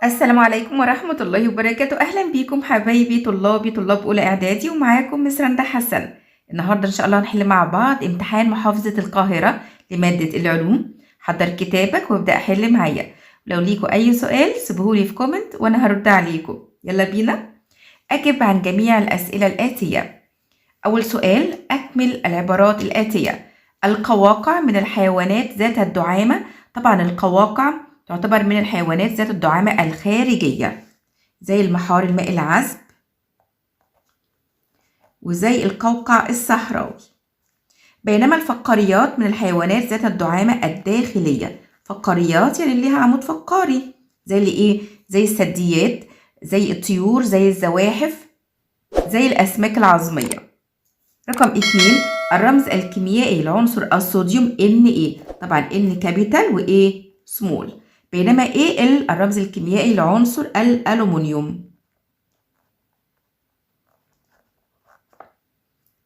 السلام عليكم ورحمة الله وبركاته. أهلا بيكم حبايبي طلاب أولى إعدادي، ومعاكم مس رندا حسن. النهاردة إن شاء الله هنحل مع بعض امتحان محافظة القاهرة لمادة العلوم. حضر كتابك وابدأ أحل معايا. لو ليكوا أي سؤال سيبهولي في كومنت وأنا هرد عليكم. يلا بينا. أجب عن جميع الأسئلة الآتية. أول سؤال: أكمل العبارات الآتية. القواقع من الحيوانات ذات الدعامة. طبعا القواقع تعتبر من الحيوانات ذات الدعامة الخارجية، زي المحار المائي العذب وزي القوقع الصحراوي. بينما الفقاريات من الحيوانات ذات الدعامة الداخلية. فقاريات يعني ليها عمود فقاري، زي اللي ايه؟ زي الثدييات، زي الطيور، زي الزواحف، زي الأسماك العظمية. رقم 2: الرمز الكيميائي لعنصر الصوديوم Na. طبعا N كابيتال و A سمول. بينما Al الرمز الكيميائي لعنصر الألومنيوم.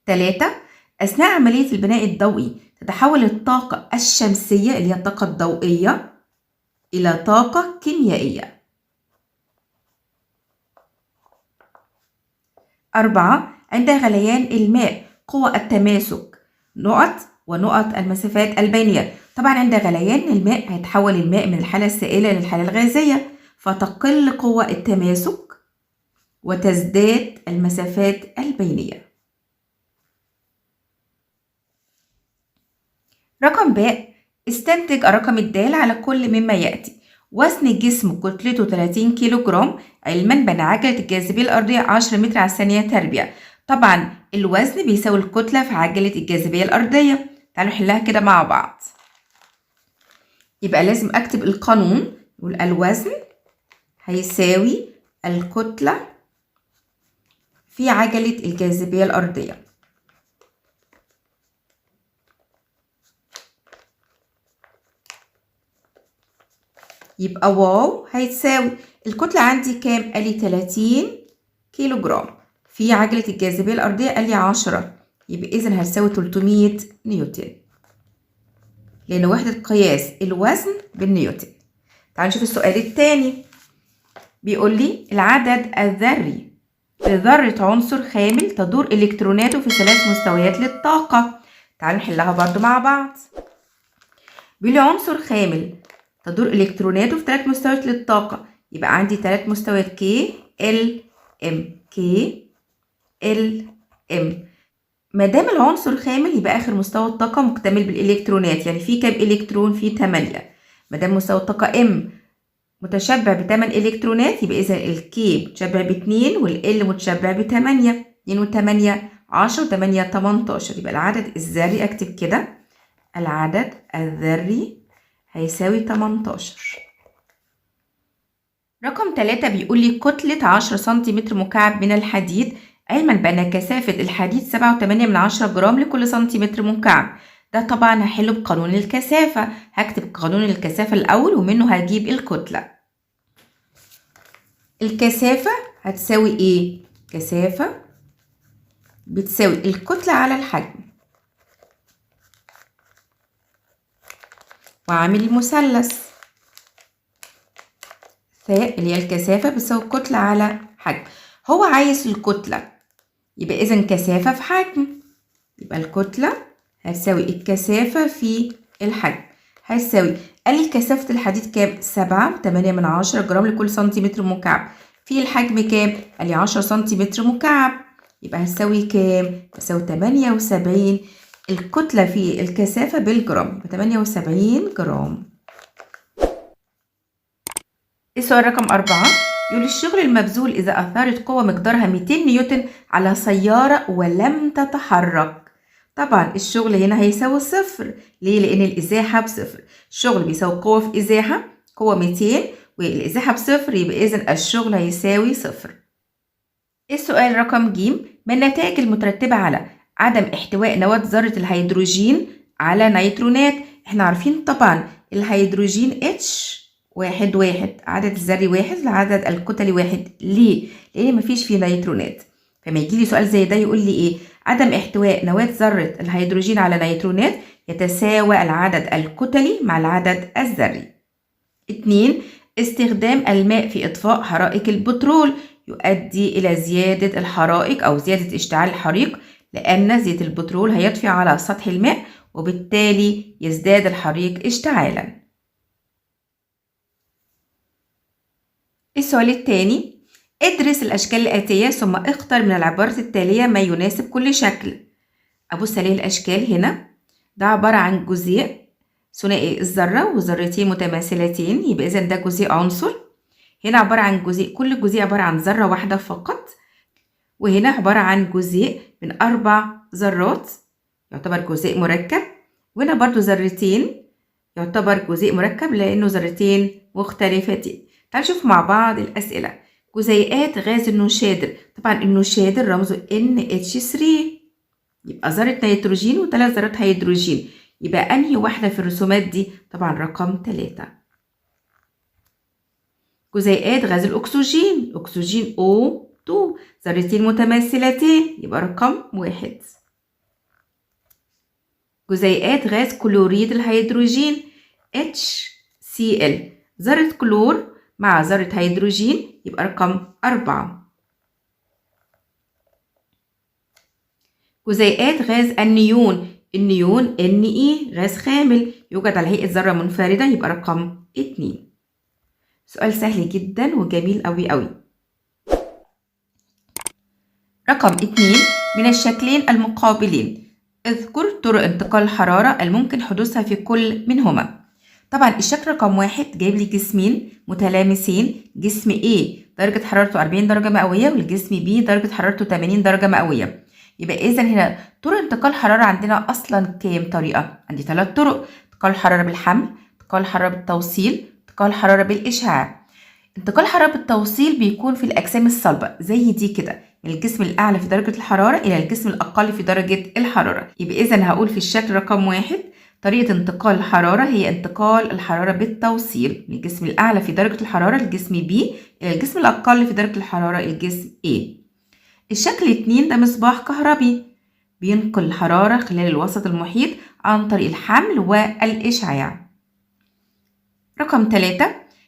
3: أثناء عملية البناء الضوئي تتحول الطاقة الشمسية اللي هي الطاقة الضوئية إلى طاقة كيميائية. 4: عند غليان الماء قوى التماسك نقط ونقط المسافات البينية. طبعا عند غليان الماء هيتحول الماء من الحالة السائلة للحالة الغازية، فتقل قوى التماسك وتزداد المسافات البينية. رقم باء: استنتج الرقم الدال على كل مما يأتي. وزن الجسم كتلته 30 كيلو جرام، علما بأن عجلة الجاذبية الأرضية 10 متر على الثانية تربيع. طبعا الوزن بيساوي الكتلة في عجلة الجاذبية الأرضية. تعالوا نحلها كده مع بعض. يبقى لازم أكتب القانون، يقول الوزن هيساوي الكتلة في عجلة الجاذبية الأرضية. يبقى واو هيتساوي الكتلة عندي كام؟ قال لي 30 كيلو جرام في عجلة الجاذبية الأرضية قال لي 10، يبقى إذا هتساوي 300 نيوتن، لأن وحدة قياس الوزن بالنيوتن. تعالوا نشوف السؤال الثاني. بيقول لي العدد الذري لذرة عنصر خامل تدور إلكتروناته في 3 مستويات للطاقة. تعالوا نحلها برضو مع بعض. بيقول لي عنصر خامل تدور إلكتروناته في 3 مستويات للطاقة، يبقى عندي 3 مستويات K L M K L M. ما دام العنصر خامل يبقى آخر مستوى الطاقة مكتمل بالإلكترونات، يعني في كام إلكترون؟ في 8. ما دام مستوى الطاقة M متشبع ب8 إلكترونات، يبقى إذا ال K متشبع ب2 وال L متشبع ب8. 2 و8 10 و8 18. يبقى العدد الذري أكتب كده العدد الذري هيساوي 18. رقم 3 بيقول لي كتلة 10 سنتيمتر مكعب من الحديد، علما بأن كثافة الحديد 7.8 جرام لكل سنتيمتر مكعب. ده طبعا هحله بقانون الكثافة. هكتب قانون الكثافة الأول ومنه هجيب الكتلة. الكثافة هتساوي إيه؟ كثافة بتساوي الكتلة على الحجم، وعامل المثلث ثاء اللي هي الكثافة بتساوي الكتلة على حجم. هو عايز الكتلة، يبقى إذا كثافة في حجم، يبقى الكتلة هتساوي الكثافة في الحجم. هتساوي قال لي كثافة الحديد كام؟ 7.8 جرام لكل سنتيمتر مكعب. في الحجم كام؟ قال لي 10 سنتيمتر مكعب، يبقى هتساوي كام؟ هتساوي 78. الكتلة في الكثافة بالجرام، يبقى 78 جرام. السؤال رقم 4 يقول الشغل المبذول إذا أثارت قوة مقدارها 200 نيوتن على سيارة ولم تتحرك. طبعا الشغل هنا هيساوي صفر. ليه؟ لأن الإزاحة بصفر. الشغل بيساوي قوة في إزاحة، قوة 200 والإزاحة بصفر، يبقى إذن الشغل هيساوي صفر. السؤال رقم ج: ما النتائج المترتبة على عدم احتواء نواة ذرة الهيدروجين على نيترونات؟ احنا عارفين طبعا الهيدروجين H1 عدد الذري 1 العدد الكتلي 1. ليه؟ لأن مفيش فيه نيترونات. فما يجيلي سؤال زي ده يقول لي إيه؟ عدم احتواء نواة ذرة الهيدروجين على نيترونات يتساوى العدد الكتلي مع العدد الذري. 2: استخدام الماء في إطفاء حرائق البترول يؤدي إلى زيادة الحرائق أو زيادة اشتعال الحريق، لأن زيت البترول هيطفي على سطح الماء وبالتالي يزداد الحريق اشتعالا. السؤال الثاني، ادرس الأشكال الآتية ثم اختر من العبارات التالية ما يناسب كل شكل. أبص عليه الأشكال هنا، ده عبارة عن جزيء ثنائي الذرة وذرتين متماثلتين، يبقى إذن ده جزيء عنصر. هنا عبارة عن جزيء، كل جزيء عبارة عن ذرة واحدة فقط. وهنا عبارة عن جزيء من 4 ذرات يعتبر جزيء مركب. وهنا برضو ذرتين يعتبر جزيء مركب لأنه ذرتين مختلفتين. تعالوا نشوف مع بعض الأسئلة. جزيئات غاز النشادر، طبعا النشادر رمزه NH3، يبقى ذرة نيتروجين و3 ذرات هيدروجين، يبقى أنهي واحدة في الرسومات دي؟ طبعا رقم 3. جزيئات غاز الأكسجين، أكسجين O2 ذرتين متماثلتين، يبقى رقم 1. جزيئات غاز كلوريد الهيدروجين HCl ذرة كلور مع ذرة هيدروجين، يبقى رقم 4. جزيئات غاز النيون، النيون Ne غاز خامل يوجد على هيئة ذرة منفردة، يبقى رقم 2. سؤال سهل جدا وجميل قوي قوي. رقم 2، من الشكلين المقابلين اذكر طرق انتقال الحرارة الممكن حدوثها في كل منهما. طبعا الشكل رقم 1 جايب لي جسمين متلامسين، جسم A درجة حرارته 40 درجة مئوية والجسم B درجة حرارته 80 درجة مئوية. يبقى إذا هنا طرق انتقال الحرارة عندنا أصلا كام طريقة؟ عندي 3 طرق: انتقال الحرارة بالحمل، انتقال الحرارة بالتوصيل، انتقال الحرارة بالإشعاع. انتقال الحرارة بالتوصيل بيكون في الأجسام الصلبة زي دي كده، من الجسم الأعلى في درجة الحرارة إلى الجسم الأقل في درجة الحرارة. يبقى إذا هقول في الشكل رقم 1 طريقة انتقال الحرارة هي انتقال الحرارة بالتوصيل من الجسم الأعلى في درجة الحرارة الجسم B إلى الجسم الأقل في درجة الحرارة الجسم A. الشكل 2 ده مصباح كهربي بينقل الحرارة خلال الوسط المحيط عن طريق الحمل والإشعاع. رقم 3،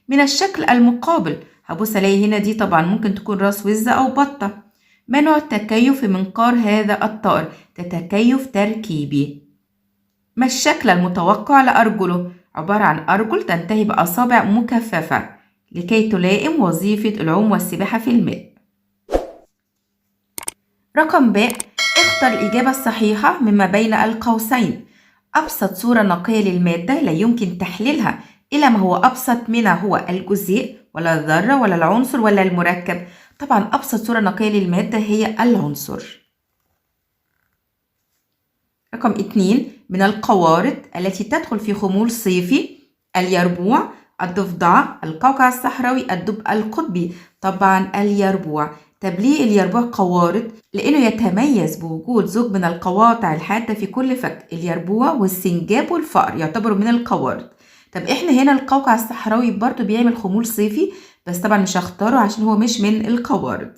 من الشكل المقابل هبص الاقي هنا دي طبعا ممكن تكون راس وزة أو بطة. ما نوع التكيف في منقار هذا الطائر؟ ده تكيف تركيبي. ما الشكل المتوقع لأرجله؟ عبارة عن أرجل تنتهي بأصابع مكثفة لكي تلائم وظيفة العوم والسباحة في الماء. رقم ب، اختر الإجابة الصحيحة مما بين القوسين. أبسط صورة نقية للمادة لا يمكن تحليلها إلى ما هو أبسط منها هو الجزيء ولا الذرة ولا العنصر ولا المركب. طبعا أبسط صورة نقية للمادة هي العنصر. رقم 2، من القوارض التي تدخل في خمول صيفي: اليربوع، الضفدع، القوقع الصحراوي، الدب القطبي. طبعا اليربوع. طب ليه اليربوع قوارض؟ لأنه يتميز بوجود زوج من القواطع الحادة في كل فك. اليربوع والسنجاب والفأر يعتبروا من القوارض. طب احنا هنا القوقع الصحراوي برضو بيعمل خمول صيفي، بس طبعا مش هختاره عشان هو مش من القوارض.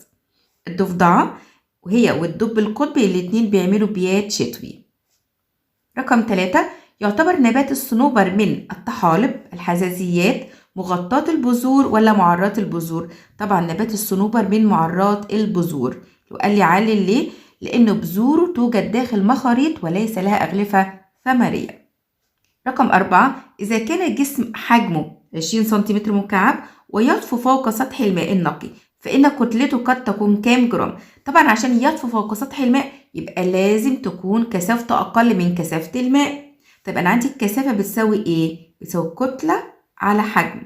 الضفدعة وهي والدب القطبي الاتنين بيعملوا بيات شتوي. رقم 3، يعتبر نبات الصنوبر من الطحالب، الحزازيات، مغطاة البذور ولا معرات البذور؟ طبعا نبات الصنوبر من معرات البذور. وقال لي علل ليه؟ لأنه بذوره توجد داخل مخاريط وليس لها أغلفة ثمرية. رقم 4، إذا كان الجسم حجمه 20 سنتيمتر مكعب ويطفو فوق سطح الماء النقي فإن كتلته قد تكون كام جرام؟ طبعا عشان يطفو فوق سطح الماء يبقى لازم تكون كثافته أقل من كثافة الماء. طب أنا عندي الكثافة بتساوي إيه؟ بتساوي كتلة على حجم.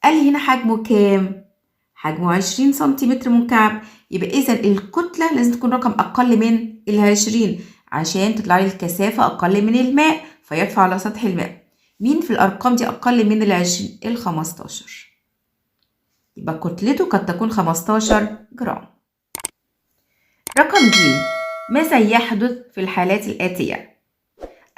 قال لي هنا حجمه كام؟ حجمه 20 سنتيمتر مكعب، يبقى إذا الكتلة لازم تكون رقم أقل من 20 عشان تطلع لي الكثافة أقل من الماء فيطفو على سطح الماء. مين في الأرقام دي أقل من 20؟ 15. يبقى كتلته قد تكون 15 جرام. رقم ج، ماذا يحدث في الحالات الآتية؟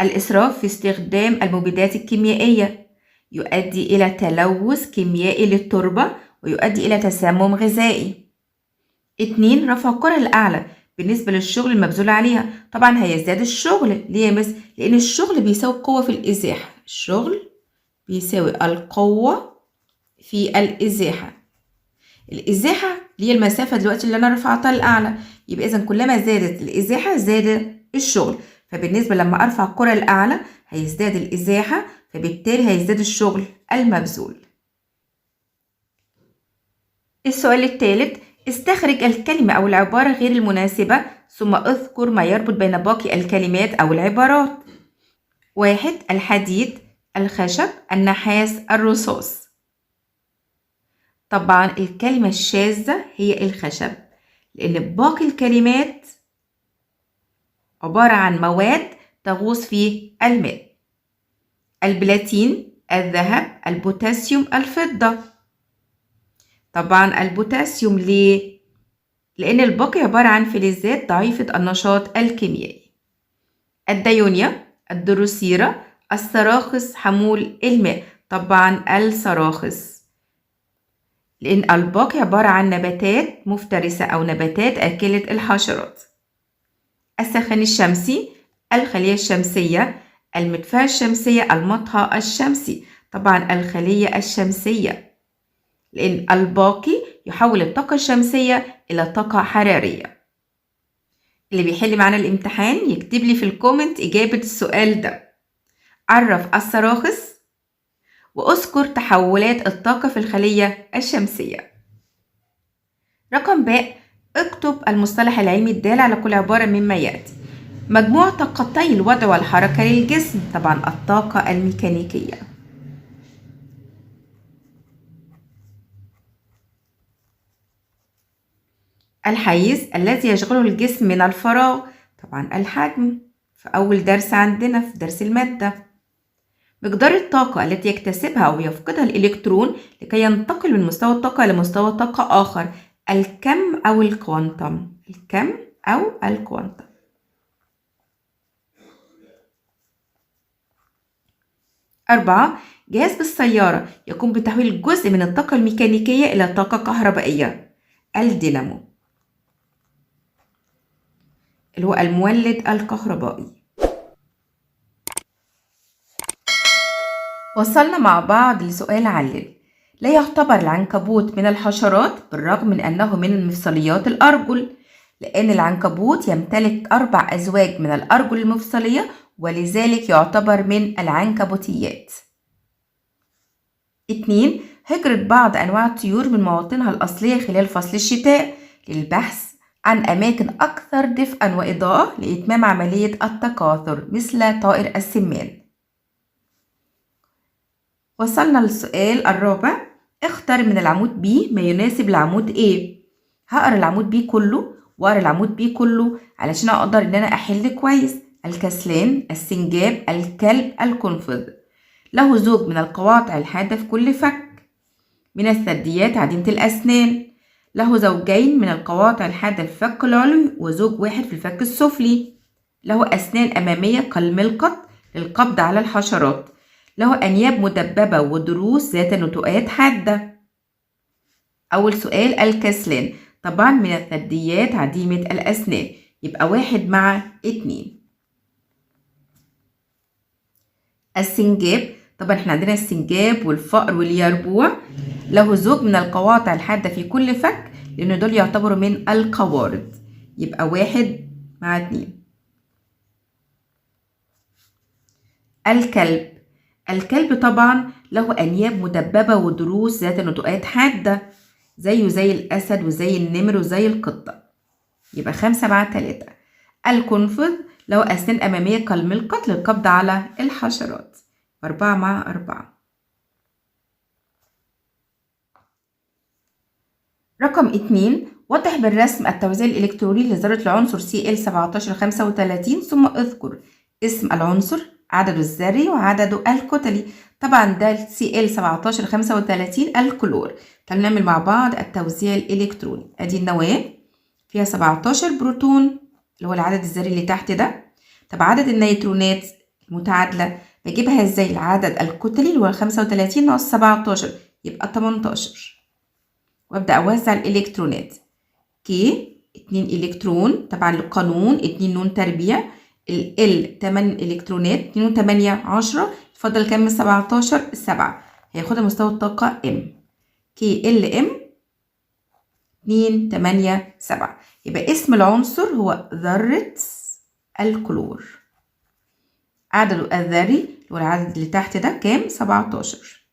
الإسراف في استخدام المبيدات الكيميائية يؤدي إلى تلوث كيميائي للتربة ويؤدي إلى تسمم غذائي. 2، رفع الكرة الأعلى بالنسبة للشغل المبذول عليها. طبعا هيزداد الشغل. ليه يا مس؟ لأن الشغل بيساوي قوة في الإزاحة. الشغل بيساوي القوة في الإزاحة. الإزاحة اللي هي المسافة دلوقتي اللي أنا رفعتها لأعلى، يبقى إذا كلما زادت الإزاحة زاد الشغل. فبالنسبة لما أرفع الكرة لأعلى هيزداد الإزاحة، فبالتالي هيزداد الشغل المبذول. السؤال الثالث، استخرج الكلمة أو العبارة غير المناسبة ثم اذكر ما يربط بين باقي الكلمات أو العبارات. 1. الحديد، الخشب، النحاس، الرصاص. طبعا الكلمة الشاذة هي الخشب، لأن باقي الكلمات عبارة عن مواد تغوص في الماء. البلاتين، الذهب، البوتاسيوم، الفضة. طبعا البوتاسيوم ليه؟ لأن الباقي عبارة عن فلزات ضعيفة النشاط الكيميائي. الديونيا، الدروسيرة، الصراخص، حمول الماء. طبعا الصراخص، لأن الباقي عبارة عن نباتات مفترسة أو نباتات أكلة الحشرات. السخان الشمسي، الخلية الشمسية، المدفأة الشمسية، المطهى الشمسي. طبعا الخلية الشمسية، لأن الباقي يحول الطاقة الشمسية إلى طاقة حرارية. اللي بيحل معانا الامتحان يكتب لي في الكومنت إجابة السؤال ده. عرف الصراخص وأذكر تحولات الطاقة في الخلية الشمسية. رقم باء، اكتب المصطلح العلمي الدال على كل عبارة مما يأتي. مجموع طاقتي الوضع والحركة للجسم. طبعا الطاقة الميكانيكية. الحيز الذي يشغله الجسم من الفراغ. طبعا الحجم، في أول درس عندنا في درس المادة. مقدار الطاقة التي يكتسبها أو يفقدها الإلكترون لكي ينتقل من مستوى الطاقة لمستوى طاقة آخر. الكم أو الكوانتم. الكم أو الكوانتم. 4. جهاز بالسيارة يقوم بتحويل جزء من الطاقة الميكانيكية إلى طاقة كهربائية. الدينامو، اللي هو المولد الكهربائي. وصلنا مع بعض لسؤال علل. لا يعتبر العنكبوت من الحشرات بالرغم من أنه من مفصليات الأرجل، لأن العنكبوت يمتلك 4 أزواج من الأرجل المفصلية، ولذلك يعتبر من العنكبوتيات. 2. هجرت بعض أنواع الطيور من مواطنها الأصلية خلال فصل الشتاء للبحث عن أماكن أكثر دفئا وإضاءة لإتمام عملية التكاثر، مثل طائر السمان. وصلنا للسؤال الرابع. اختر من العمود B ما يناسب العمود A. هقرا العمود B كله وأقرا العمود B كله علشان أقدر إن أنا أحل كويس. الكسلان، السنجاب، الكلب، القنفذ. له زوج من القواطع الحادة في كل فك. من الثدييات عديمة الأسنان. له زوجين من القواطع الحادة في الفك العلوي وزوج واحد في الفك السفلي. له أسنان أمامية كالملقط للقبض على الحشرات. له أنياب مدببة وضروس ذات نتوءات حادة. أول سؤال الكسلان، طبعا من الثدييات عديمة الأسنان، يبقى 1 مع 2. السنجاب، طبعا احنا عندنا السنجاب والفأر واليربوع. له زوج من القواطع الحادة في كل فك، لأن دول يعتبروا من القوارض، يبقى 1 مع 2. الكلب، الكلب طبعا له أنياب مدببة وضروس ذات نتوءات حادة، زيه زي الأسد وزي النمر وزي القطة، يبقى 5 مع 3. القنفذ له أسنان أمامية كالملقط للقبض على الحشرات، 4 مع 4. رقم 2. وضح بالرسم التوزيع الإلكتروني لذرة العنصر Cl1735 ثم اذكر اسم العنصر، عدده الذري وعدده الكتلي. طبعا ده Cl1735 الكلور. تعالوا نعمل مع بعض التوزيع الإلكتروني. ادي النواة فيها 17 بروتون اللي هو العدد الذري اللي تحت ده. طب عدد النيوترونات متعادلة، بجيبها ازاي؟ العدد الكتلي اللي هو 35 ناقص 17 يبقى 18، وابدأ اوزع الإلكترونات. كي 2 إلكترون، طبعا القانون 2 نون تربيع. ال 8 إلكترونات، 2 و8 10، اتفضل كام من 17؟ 7. هياخدها مستوى الطاقة M. KLM 287. يبقى اسم العنصر هو ذرة الكلور. عدده الذري اللي هو العدد اللي تحت ده كام؟ 17.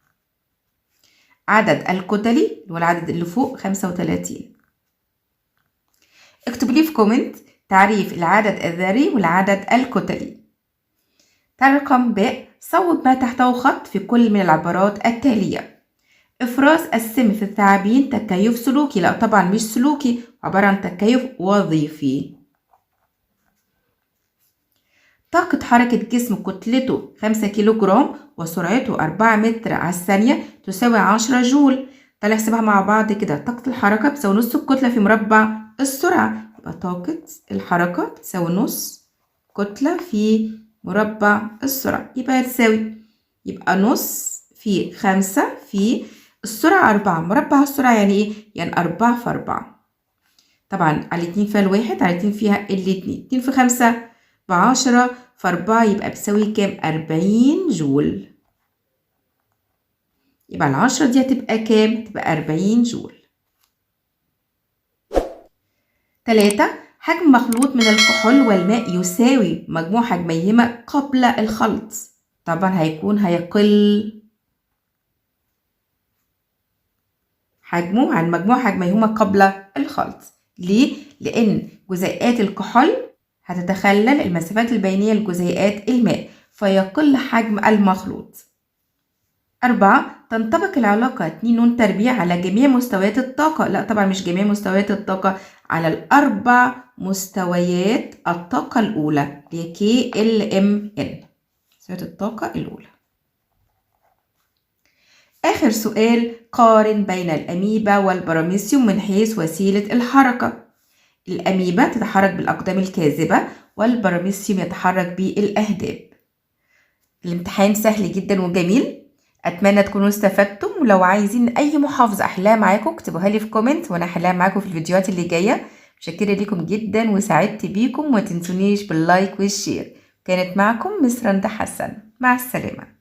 عدد الكتلي اللي هو العدد اللي فوق 35. اكتب لي في كومنت تعريف العدد الذري والعدد الكتلي. رقم ب، صوب ما تحته خط في كل من العبارات التالية. إفراز السم في الثعابين تكيف سلوكي. لا طبعا مش سلوكي، عبارة عن تكيف وظيفي. طاقة حركة جسم كتلته 5 كيلوغرام وسرعته 4 متر على الثانية تساوي 10 جول. تعالى نحسبها مع بعض كده. طاقة الحركة بتساوي نص الكتلة في مربع السرعة. يبقى طاقة الحركة بتساوي نص كتلة في مربع السرعة. يبقى نص في 5 في السرعة 4. مربع السرعة يعني ايه؟ يعني 4 في 4. طبعا على 2 فيها الواحد، على 2 فيها الاتنين. 2 في 5 ب10 في 4 يبقى بتساوي كام؟ 40 جول. يبقى ال10 دي هتبقى كام؟ تبقى 40 جول. 3. حجم مخلوط من الكحول والماء يساوي مجموع حجميهما قبل الخلط. طبعا هيقل حجمه عن مجموع حجميهما قبل الخلط. ليه؟ لأن جزيئات الكحول هتتخلل المسافات البينية لجزيئات الماء فيقل حجم المخلوط. 4. تنطبق العلاقة 2 ن تربيع على جميع مستويات الطاقة. لا طبعا مش جميع مستويات الطاقة، على ال4 مستويات الطاقة الأولى اللي هي KLMN، مستويات الطاقة الأولى. آخر سؤال، قارن بين الأميبا والبراميسيوم من حيث وسيلة الحركة. الأميبا تتحرك بالأقدام الكاذبة والبراميسيوم يتحرك بالأهداب. الامتحان سهل جدا وجميل، أتمنى تكونوا استفدتم. ولو عايزين أي محافظة أحلها معاكم اكتبوها لي في كومنت وأنا أحلها معاكم في الفيديوهات اللي جاية. متشكرة ليكم جدا وسعدت بيكم، وما تنسونيش باللايك والشير. كانت معكم مس رندا حسن، مع السلامة.